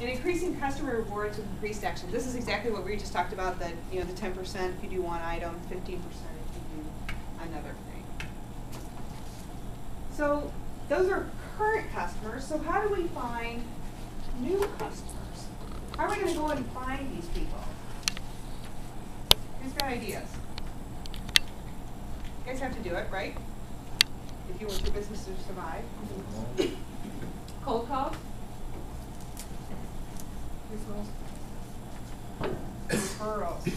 And increasing customer rewards with increased action. This is exactly what we just talked about, that, you know, the 10% if you do one item, 15% if you do another thing. So those are current customers. So how do we find new customers? How are we going to go and find these people? Who's got ideas? You guys have to do it, right? If you want your business to survive. Cold calls? Referrals.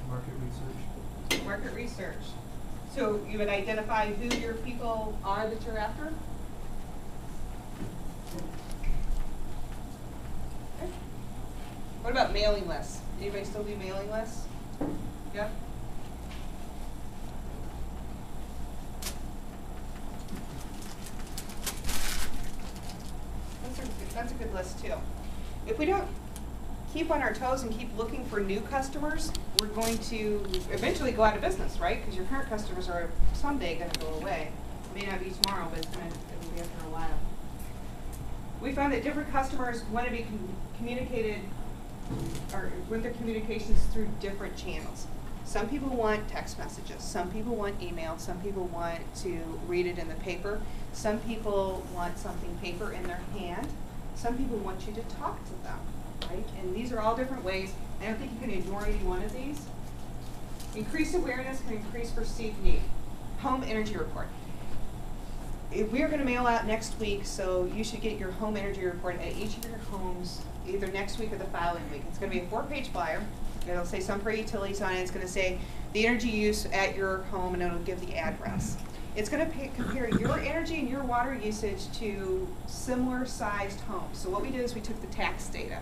Market research. Market research. So you would identify who your people are that you're after? Okay. What about mailing lists? Anybody still do mailing lists? Yep. That's a good list too. If we don't keep on our toes and keep looking for new customers, we're going to eventually go out of business, right? Because your current customers are someday going to go away. It may not be tomorrow, but it'll be after a while. We found that different customers want to be communicated, or want their communications through different channels. Some people want text messages. Some people want email. Some people want to read it in the paper. Some people want something paper in their hand. Some people want you to talk to them, right? And these are all different ways. I don't think you can ignore any one of these. Increased awareness can increase perceived need. Home energy report. We are going to mail out next week, so you should get your home energy report at each of your homes either next week or the following week. It's going to be a 4-page flyer. It'll say Sun Prairie Utilities on it. It's going to say the energy use at your home, and it'll give the address. It's going to compare your energy and your water usage to similar sized homes. So what we did is we took the tax data,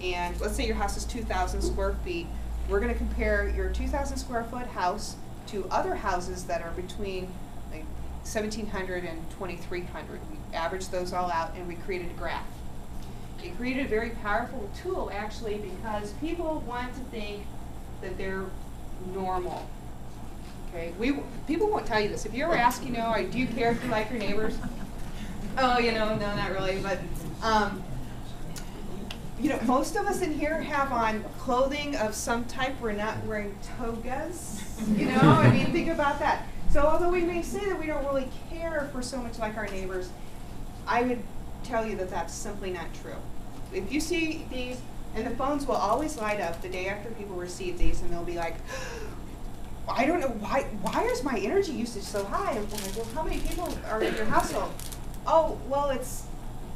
and let's say your house is 2,000 square feet. We're going to compare your 2,000 square foot house to other houses that are between like 1,700 and 2,300. We averaged those all out, and we created a graph. It created a very powerful tool, actually, because people want to think that they're normal. Okay, people won't tell you this. If you ever ask, you know, do you care if you like your neighbors? Oh, you know, no, not really. But, you know, most of us in here have on clothing of some type. We're not wearing togas. You know, I mean, think about that. So although we may say that we don't really care for so much like our neighbors, I would tell you that that's simply not true. If you see these, and the phones will always light up the day after people receive these, and they'll be like, I don't know, why is my energy usage so high? I'm like, well, how many people are in your household? Oh, well, it's,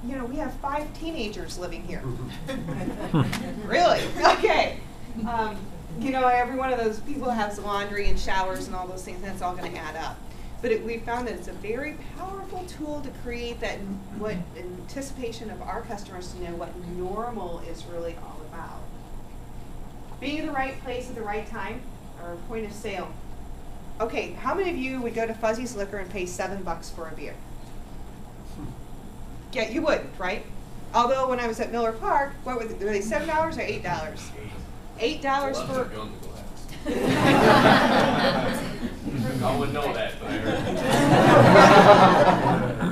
you know, we have 5 teenagers living here. Really? Okay. You know, every one of those people has laundry and showers and all those things, and that's all going to add up. But we found that it's a very powerful tool to create that anticipation of our customers to know what normal is really all about. Being in the right place at the right time, or point of sale. Okay, how many of you would go to Fuzzy's Liquor and pay $7 for a beer? Yeah, you wouldn't, right? Although when I was at Miller Park, what were they $7 or $8? $8 for. I wouldn't know that, but I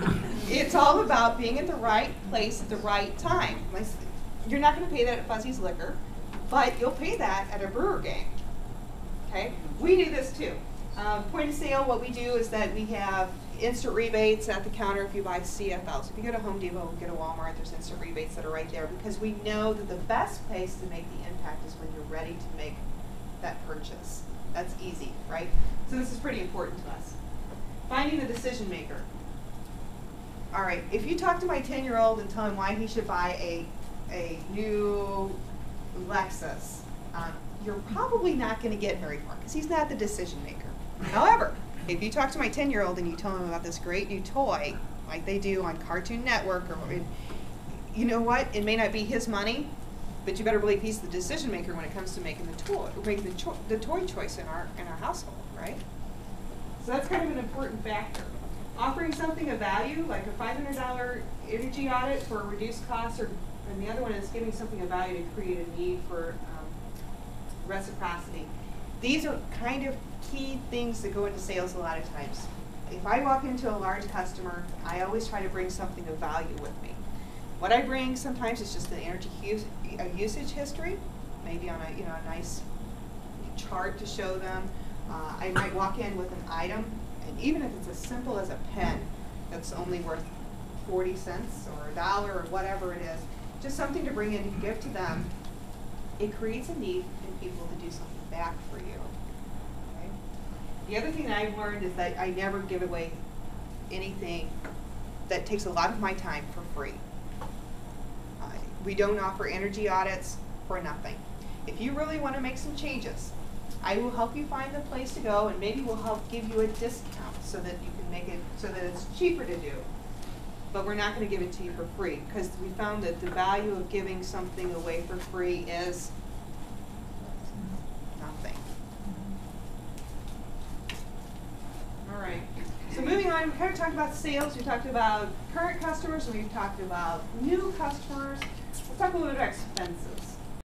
heard. It's all about being at the right place at the right time. You're not going to pay that at Fuzzy's Liquor, but you'll pay that at a brewer game. Okay, we do this too. Point of sale, what we do is that we have instant rebates at the counter if you buy CFLs. If you go to Home Depot or get a Walmart, there's instant rebates that are right there, because we know that the best place to make the impact is when you're ready to make that purchase. That's easy, right? So this is pretty important to us. Finding the decision maker. All right, if you talk to my 10-year-old and tell him why he should buy a new Lexus, you're probably not going to get very far, because he's not the decision maker. However, if you talk to my 10-year-old and you tell him about this great new toy, like they do on Cartoon Network, or you know what? It may not be his money, but you better believe he's the decision maker when it comes to making the toy choice in our household, right? So that's kind of an important factor. Offering something of value, like a $500 energy audit for a reduced cost, and the other one is giving something of value to create a need for reciprocity. These are kind of key things that go into sales a lot of times. if I walk into a large customer, I always try to bring something of value with me. What I bring sometimes is just an energy usage history, maybe on a, a nice chart to show them. I might walk in with an item, and even if it's as simple as a pen that's only worth 40 cents or $1 or whatever it is, just something to bring in and give to them, it creates a need in people to do something back for you. Okay? The other thing that I've learned is that I never give away anything that takes a lot of my time for free. We don't offer energy audits for nothing. If you really want to make some changes, I will help you find the place to go, and maybe we'll help give you a discount so that you can make it so that it's cheaper to do. But we're not going to give it to you for free, because we found that the value of giving something away for free is nothing. All right. So moving on, we kind of talked about sales, we talked about current customers, and we've talked about new customers. Let's talk a little bit about expenses.